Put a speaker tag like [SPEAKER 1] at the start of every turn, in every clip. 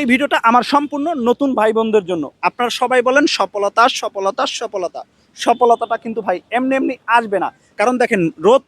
[SPEAKER 1] এই ভিডিওটা আমার সম্পূর্ণ নতুন ভাই বোনদের জন্য। আপনারা সবাই বলেন সফলতা সফলতা সফলতা, সফলতাটা কিন্তু ভাই এমনি এমনি আসবে না। কারণ দেখেন রোদ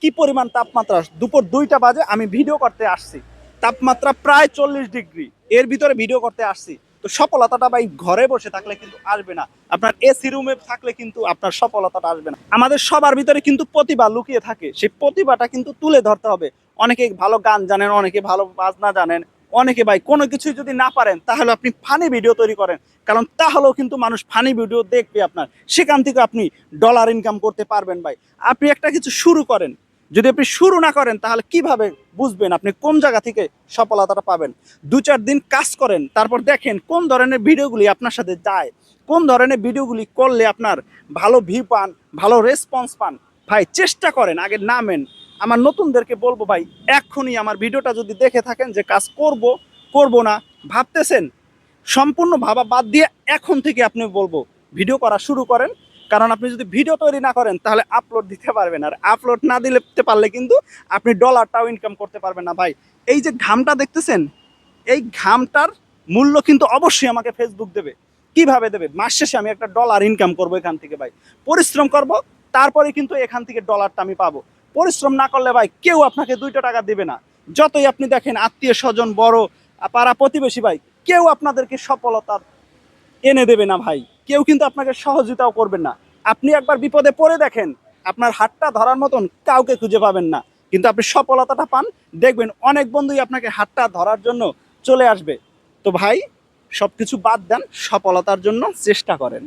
[SPEAKER 1] কি পরিমাণ তাপমাত্রা, দুপুর 2টা বাজে আমি ভিডিও করতে আসছি, তাপমাত্রা প্রায় 40 ডিগ্রি, এর ভিতরে ভিডিও করতে আসছি। তো সফলতাটা ভাই ঘরে বসে থাকলে কিন্তু আসবে না, আপনার এসি রুমে থাকলে কিন্তু আপনার সফলতাটা আসবে না। আমাদের সবার ভিতরে কিন্তু প্রতিভা লুকিয়ে থাকে, সেই প্রতিভাটা কিন্তু তুলে ধরতে হবে। অনেকে ভালো গান জানেন, অনেকে ভালো বাজনা জানেন, অনেকে ভাই কোনো কিছুই যদি না পারেন তাহলে আপনি ফানি ভিডিও তৈরি করেন, কারণ তাহলেও কিন্তু মানুষ ফানি ভিডিও দেখবে আপনার, সেখান থেকে আপনি ডলার ইনকাম করতে পারবেন ভাই। আপনি একটা কিছু শুরু করেন, যদি আপনি শুরু না করেন তাহলে কিভাবে বুঝবেন আপনি কোন জায়গা থেকে সফলতাটা পাবেন? 2-4 দিন কাজ করেন, তারপর দেখেন কোন ধরনের ভিডিওগুলি আপনার সাথে যায়, কোন ধরনের ভিডিওগুলি করলে আপনার ভালো ভিউ পান, ভালো রেসপন্স পান। ভাই চেষ্টা করেন, আগে নামেন। আমার নতুনদেরকে বলবো ভাই, এখনই আমার ভিডিওটা যদি দেখে থাকেন যে কাজ করব করব না ভাবতেছেন, সম্পূর্ণ ভাবা বাদ দিয়ে এখন থেকে আপনি বলবো ভিডিও করা শুরু করেন। কারণ আপনি যদি ভিডিও তৈরি না করেন তাহলে আপলোড দিতে পারবেন, আর আপলোড না দিতে পারলে কিন্তু আপনি ডলারটাও ইনকাম করতে পারবেন না ভাই। এই যে ঘামটা দেখতেছেন, এই ঘামটার মূল্য কিন্তু অবশ্যই আমাকে ফেসবুক দেবে। কিভাবে দেবে? মাস শেষে আমি একটা ডলার ইনকাম করবো এখান থেকে ভাই, পরিশ্রম করব, তারপরে কিন্তু এখান থেকে ডলারটা আমি পাবো। পরিশ্রম না করলে ভাই কেউ আপনাকে 2টা টাকা দেবে না। যতই আপনি দেখেন আত্মীয় স্বজন, বড় পাড়া প্রতিবেশী ভাই, কেউ আপনাদেরকে সফলতা এনে দেবে না ভাই, কেউ কিন্তু আপনাকে সহযোগিতাও করবেন না। আপনি একবার বিপদে পড়ে দেখেন, আপনার হাতটা ধরার মতন কাউকে খুঁজে পাবেন না, কিন্তু আপনি সফলতাটা পান, দেখবেন অনেক বন্ধুই আপনাকে হাতটা ধরার জন্য চলে আসবে। তো ভাই সবকিছু বাদ দেন, সফলতার জন্য চেষ্টা করেন।